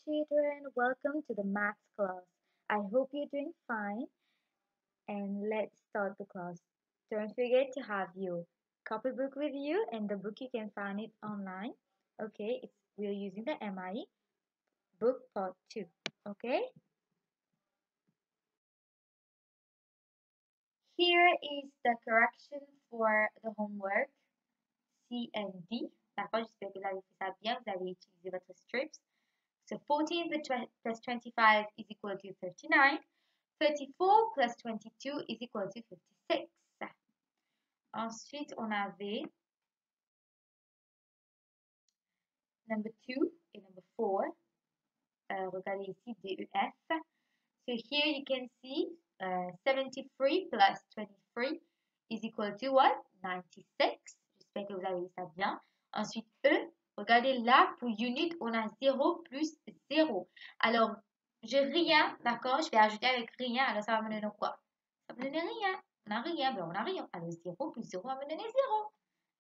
children, welcome to the maths class. I hope you're doing fine and let's start the class. Don't forget to have your copybook with you and the book you can find it online. Okay, we're using the MIE book part 2. Okay, here is the correction for the homework C and D. D'accord, j'espère que vous avez fait ça bien, vous avez utilisé votre strips. So 14 plus 25 is equal to 39. 34 plus 22 is equal to 56. Ensuite, on avait number 2 et number 4. Regardez ici, DEF. So here you can see 73 plus 23 is equal to what? 96. J'espère que vous avez ça bien. Ensuite, E. Regardez là, pour unit, on a 0 plus 0. Alors, j'ai rien, d'accord? Je vais ajouter avec rien. Alors, ça va me donner quoi? Ça va me donner rien. On n'a rien, ben on n'a rien. Alors, 0 plus 0 va me donner 0.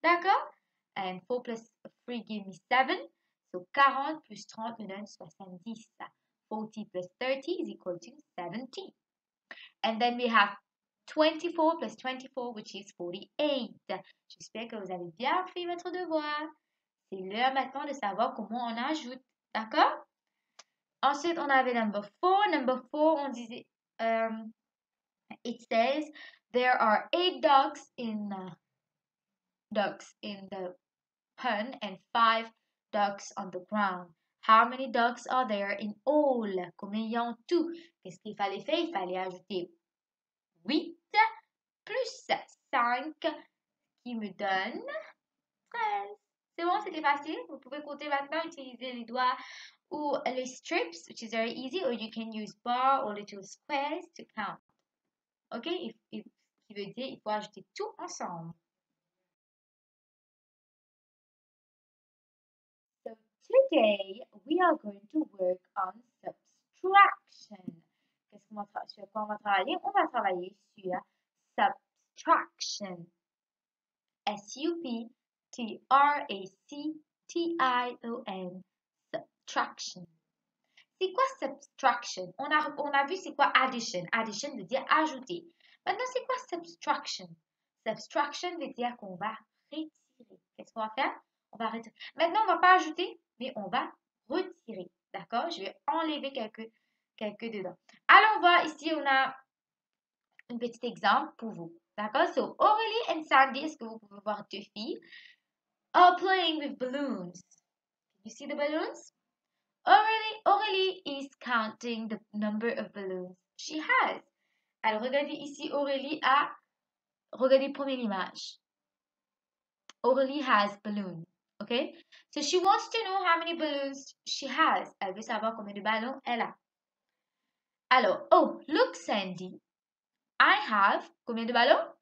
D'accord? And 4 plus 3 give me 7. So, 40 plus 30 me donne 70. 40 plus 30 is equal to 70. And then we have 24 plus 24, which is 48. J'espère que vous avez bien fait votre devoir. C'est l'heure maintenant de savoir comment on ajoute. D'accord? Ensuite, on avait number 4. Number 4, on disait, it says, there are 8 dogs in the pen and 5 dogs on the ground. How many dogs are there in all? Combien y a en tout? Qu'est-ce qu'il fallait faire? Il fallait ajouter 8 plus 5 qui me donne 13. C'est bon, c'était facile. Vous pouvez compter maintenant, utiliser les doigts ou les strips, which is very easy, or you can use bar or little squares to count. Ok? Ce qui veut dire il faut ajouter tout ensemble. So today we are going to work on subtraction. Sur quoi on va travailler? On va travailler sur subtraction. S-U-B-T-R-A-C-T-I-O-N. Subtraction. C'est quoi subtraction? On a vu c'est quoi addition. Addition veut dire ajouter. Maintenant, c'est quoi subtraction? Subtraction veut dire qu'on va retirer. Qu'est-ce qu'on va faire? On va retirer. Maintenant, on ne va pas ajouter, mais on va retirer. D'accord? Je vais enlever quelques dedans. Alors, on voit ici, on a un petit exemple pour vous. D'accord? So, Aurélie and Sandy, est-ce que vous pouvez voir deux filles, are playing with balloons. You see the balloons? Aurélie is counting the number of balloons she has. Alors, regardez ici, Aurélie a... Regardez première image. Aurélie has balloons. Okay? So, she wants to know how many balloons she has. Elle veut savoir combien de ballons elle a. Alors, oh, look, Sandy. I have... Combien de ballons?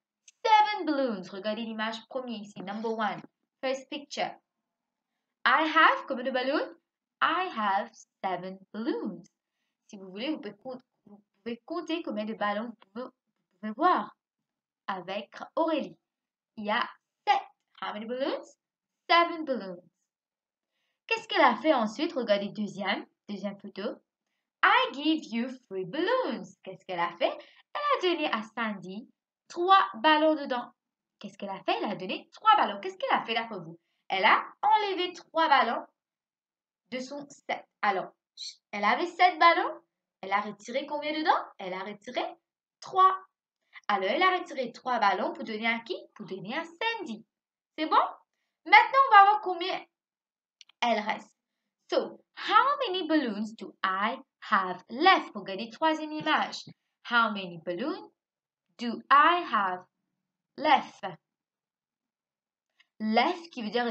7 balloons. Regardez l'image première ici. Number 1. First picture. I have... Combien de ballons? I have 7 balloons. Si vous voulez, vous pouvez compter combien de ballons vous pouvez voir avec Aurélie. Il y a 7. How many balloons? 7 balloons. Qu'est-ce qu'elle a fait ensuite? Regardez deuxième photo. I give you 3 balloons. Qu'est-ce qu'elle a fait? Elle a donné à Sandy 3 ballons dedans. Qu'est-ce qu'elle a fait? Elle a donné 3 ballons. Qu'est-ce qu'elle a fait d'après vous? Elle a enlevé 3 ballons de son 7. Alors, elle avait 7 ballons. Elle a retiré combien dedans? Elle a retiré 3. Alors, elle a retiré 3 ballons pour donner à qui? Pour donner à Sandy. C'est bon? Maintenant, on va voir combien elle reste. So, how many balloons do I have left? Regardez troisième image. How many balloons do I have left? Left qui veut dire,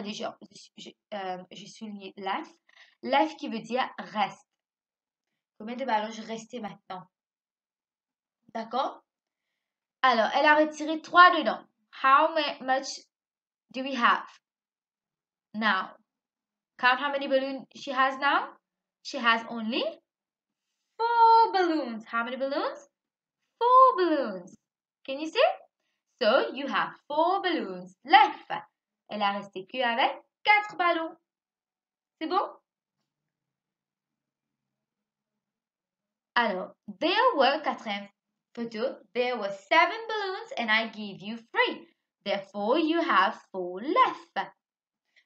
je souligne left. Left qui veut dire reste. Combien de ballons je restais maintenant? D'accord? Alors, elle a retiré 3 dedans. How much do we have now? Count how many balloons she has now. She has only 4 balloons. How many balloons? 4 balloons. Can you see? So, you have 4 balloons left. Elle a resté que avec 4 ballons. C'est bon? Alors, there were, quatrième photo, there were 7 balloons and I gave you 3. Therefore, you have 4 left.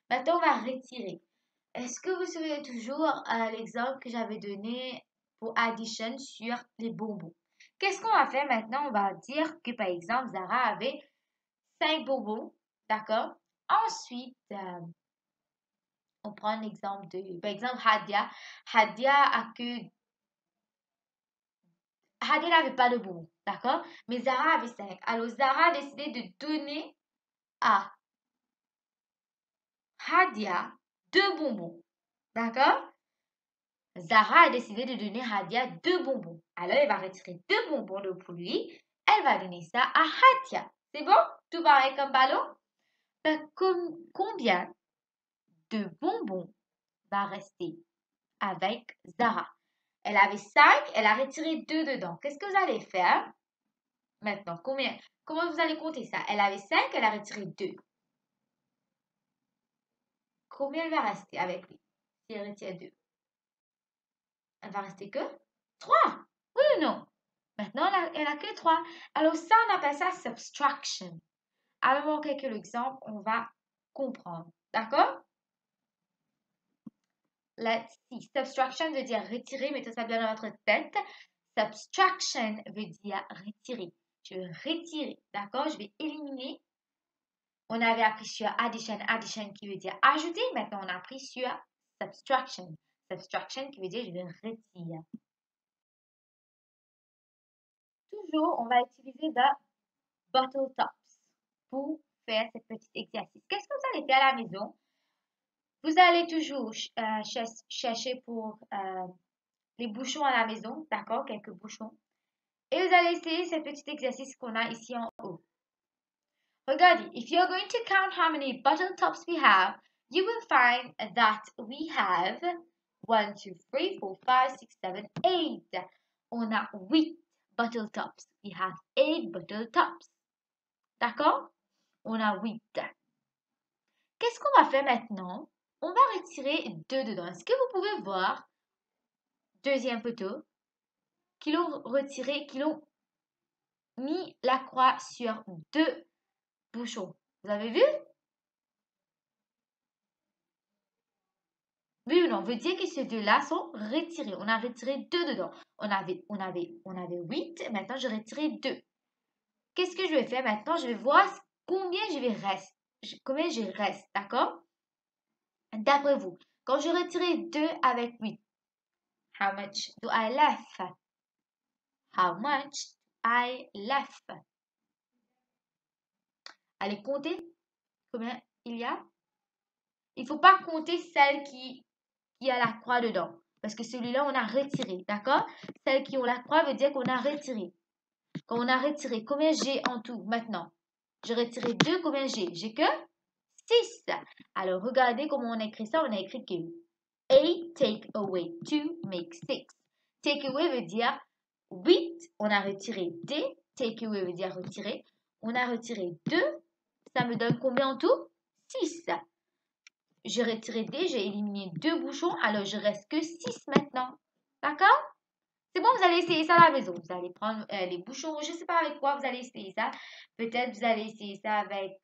Maintenant, on va retirer. Est-ce que vous vous souvenez toujours l'exemple que j'avais donné pour addition sur les bonbons? Qu'est-ce qu'on va faire maintenant? On va dire que, par exemple, Zara avait 5 bonbons, d'accord? Ensuite, on prend l'exemple de, par exemple, Hadia. Hadia n'avait pas de bonbons, d'accord? Mais Zara avait 5. Alors, Zara a décidé de donner à Hadia 2 bonbons, d'accord? Zara a décidé de donner Hadia 2 bonbons. Alors, elle va retirer 2 bonbons pour lui. Elle va donner ça à Hadia. C'est bon? Tout pareil comme ballon? Ben, combien de bonbons va rester avec Zara? Elle avait 5, elle a retiré 2 dedans. Qu'est-ce que vous allez faire? Maintenant, comment vous allez compter ça? Elle avait 5, elle a retiré 2. Combien elle va rester avec lui? Si elle retire 2. Elle va rester que 3. Oui ou non? Maintenant, elle a que 3. Alors ça, on appelle ça subtraction. Avant quelques exemples, on va comprendre. D'accord? Let's see. Subtraction veut dire retirer, mettez ça bien dans votre tête. Subtraction veut dire retirer. Je vais retirer, d'accord? Je vais éliminer. On avait appris sur addition, addition qui veut dire ajouter. Maintenant, on a appris sur subtraction. Subtraction qui veut dire je vais retirer. Toujours, on va utiliser the bottle tops pour faire ce petit exercice. Qu'est-ce que vous allez faire à la maison? Vous allez toujours chercher pour les bouchons à la maison, d'accord? Quelques bouchons. Et vous allez essayer ce petit exercice qu'on a ici en haut. Regardez, if you're going to count how many bottle tops we have, you will find that we have 1, 2, 3, 4, 5, 6, 7, 8. On a 8 bottle tops. We have 8 bottle tops. D'accord? On a 8. Qu'est-ce qu'on va faire maintenant? On va retirer 2 dedans. Est-ce que vous pouvez voir, deuxième photo, qu'ils l'ont retiré, qu'ils ont mis la croix sur 2 bouchons. Vous avez vu? Oui ou non? Veut dire que ces deux-là sont retirés. On a retiré 2 dedans. On avait 8. Maintenant, j'ai retiré 2. Qu'est-ce que je vais faire maintenant? Je vais voir combien combien je reste, d'accord? D'après vous, quand je retirais 2 avec 8, how much do I left? How much I left? Allez, compter combien il y a. Il ne faut pas compter celle qui a la croix dedans. Parce que celui-là, on a retiré. D'accord? Celles qui ont la croix veut dire qu'on a retiré. Quand on a retiré, combien j'ai en tout maintenant? J'ai retiré 2, combien j'ai? J'ai que 6. Alors, regardez comment on a écrit ça. On a écrit que 8 take away 2 make 6. Take away veut dire 8. On a retiré D. Take away veut dire retirer. On a retiré 2. Ça me donne combien en tout? 6. J'ai retiré D, j'ai éliminé 2 bouchons, alors je reste que 6 maintenant. D'accord? C'est bon, vous allez essayer ça à la maison. Vous allez prendre les bouchons, je ne sais pas avec quoi vous allez essayer ça. Peut-être vous allez essayer ça avec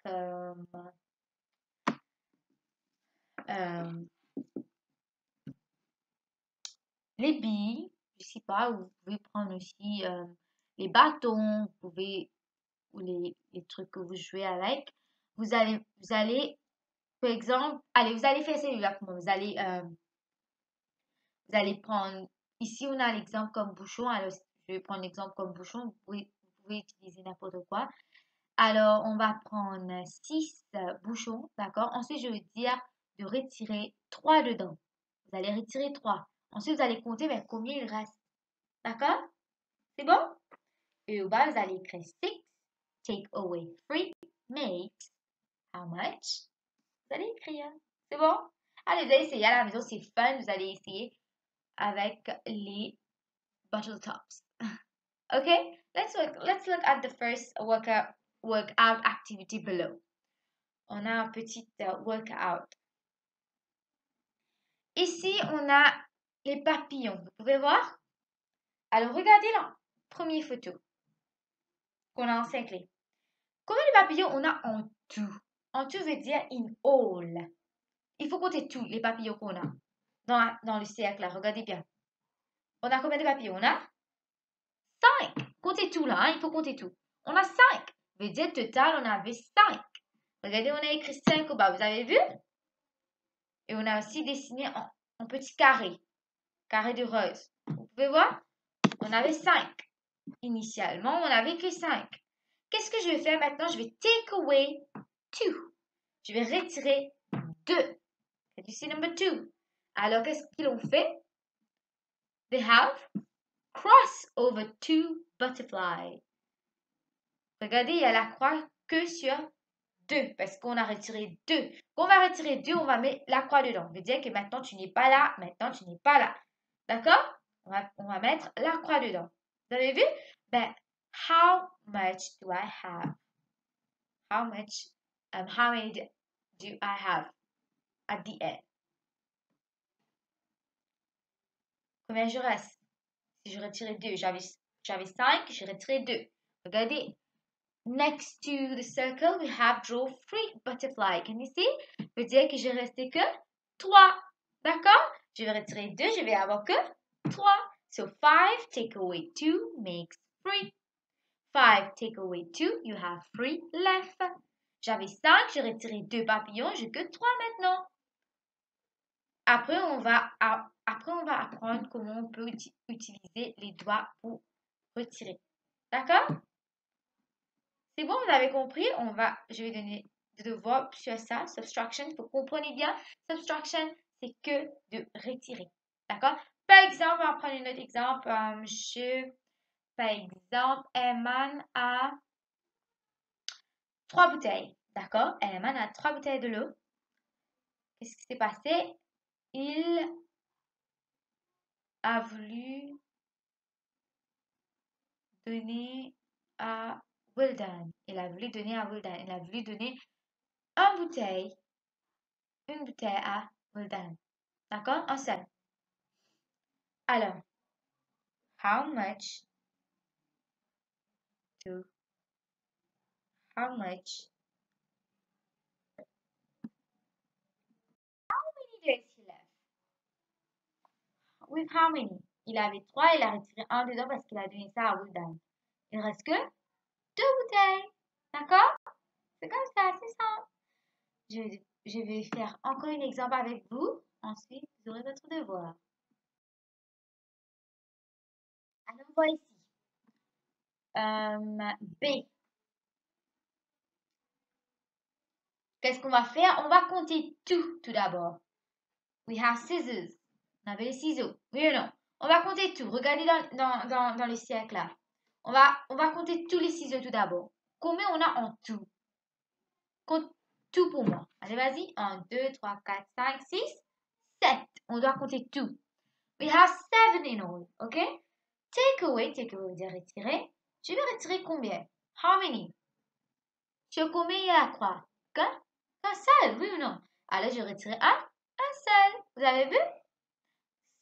les billes, je ne sais pas, ou vous pouvez prendre aussi les bâtons, vous pouvez, ou les trucs que vous jouez avec. Vous allez, par exemple, allez, vous allez faire celui-là pour moi. Vous allez prendre, ici on a l'exemple comme bouchon, alors je vais prendre l'exemple comme bouchon, vous pouvez utiliser n'importe quoi. Alors on va prendre 6 bouchons, d'accord? Ensuite je vais dire de retirer 3 dedans. Vous allez retirer 3. Ensuite vous allez compter mais combien il reste, d'accord? C'est bon? Et au bas vous allez écrire 6, take away 3, makes, how much? Vous allez écrire, c'est bon? Allez, vous allez essayer à la maison, c'est fun, vous allez essayer avec les bottle tops. Okay, let's look at the first workout activity below. On a un petit workout. Ici, on a les papillons. Vous pouvez voir? Alors, regardez la première photo qu'on a encerclée. Combien de papillons on a en tout? En tout veut dire in all. Il faut compter tous les papillons qu'on a dans le cercle là. Regardez bien. On a combien de papillons? On a 5. Comptez tout là, hein, il faut compter tout. On a 5. Veut dire total, on avait 5. Regardez, on a écrit 5 au bas, vous avez vu? Et on a aussi dessiné en petit carré. Carré de rose. Vous pouvez voir? On avait 5. Initialement, on n'avait que 5. Qu'est-ce que je vais faire maintenant? Je vais take away 2. Je vais retirer 2. Can you see number 2? Alors, qu'est-ce qu'ils ont fait? They have cross over 2 butterflies. Regardez, il y a la croix que sur 2 parce qu'on a retiré 2. Quand on va retirer 2, on va mettre la croix dedans. Ça veut dire que maintenant, tu n'es pas là, maintenant, tu n'es pas là. D'accord? On va mettre la croix dedans. Vous avez vu? Ben, how much do I have? How many do I have at the end? Combien je reste? Si je retirais 2, j'avais 5, j'ai retiré 2. Regardez. Next to the circle, we have draw 3 butterflies. Can you see? Veut dire que j'ai resté que 3. D'accord? Je vais retirer 2, je vais avoir que 3. So 5 take away 2 makes 3. 5 take away 2, you have 3 left. J'avais 5, j'ai retiré 2 papillons, j'ai que 3 maintenant. Après, on va apprendre comment on peut utiliser les doigts pour retirer. D'accord? C'est bon, vous avez compris? Je vais donner des devoirs sur ça. Subtraction, vous comprenez bien. Subtraction, c'est que de retirer. D'accord? Par exemple, on va prendre un autre exemple. Par exemple, Eman a 3 bouteilles. D'accord? Eman a 3 bouteilles de l'eau. Qu'est-ce qui s'est passé? Il a voulu donner à Wildan. Il a voulu donner à Wildan. Il a voulu donner une bouteille à Wildan. D'accord? Un seul. Alors, how much do how much many days he left? With how many? Il avait 3, il a retiré un dedans parce qu'il a donné ça à Wildan. Il reste que 2 bouteilles. D'accord? C'est comme ça, c'est simple. Je vais faire encore un exemple avec vous. Ensuite, vous aurez votre devoir. Alors, on voit ici. B. Qu'est-ce qu'on va faire? On va compter tout d'abord. We have scissors. On avait les ciseaux. Oui ou non? On va compter tout. Regardez dans le cercle là. On va compter tous les ciseaux tout d'abord. Combien on a en tout? Compte tout pour moi. Allez, vas-y. 1, 2, 3, 4, 5, 6, 7. On doit compter tout. We have 7 in all. OK? Take away veut dire retirer. Je vais retirer combien? How many? Sur combien il y a la croix? Un seul, oui ou non? Alors, je retire un seul. Vous avez vu?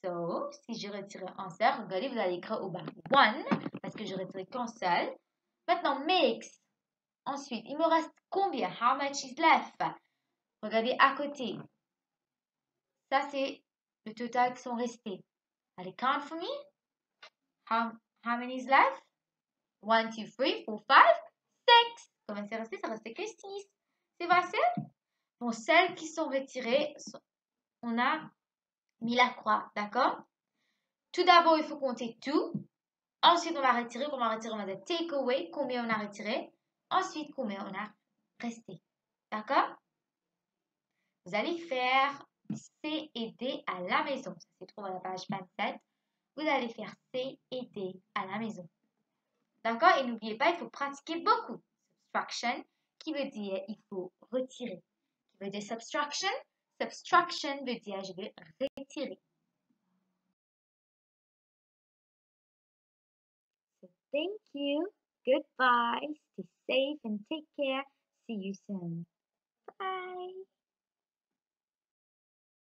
So, si je retire un seul, regardez, vous allez écrire au bas one, parce que je retire qu'un seul. Maintenant, mix. Ensuite, il me reste combien? How much is left? Regardez à côté. Ça, c'est le total qui sont restés. Allez, count for me. How many is left? 1, 2, 3, 4, 5, 6. Combien c'est resté? Ça restait que 6. C'est facile? Bon, celles qui sont retirées, on a mis la croix, d'accord? Tout d'abord, il faut compter tout. Ensuite, on va retirer. On va dire take away, combien on a retiré. Ensuite, combien on a resté. D'accord? Vous allez faire C et D à la maison. Ça se trouve à la page 27. Vous allez faire C et D à la maison. D'accord? Et n'oubliez pas, il faut pratiquer beaucoup. Subtraction, qui veut dire il faut retirer. Qui veut dire subtraction. Subtraction veut dire je vais retirer. So thank you. Goodbye. Stay safe and take care. See you soon. Bye.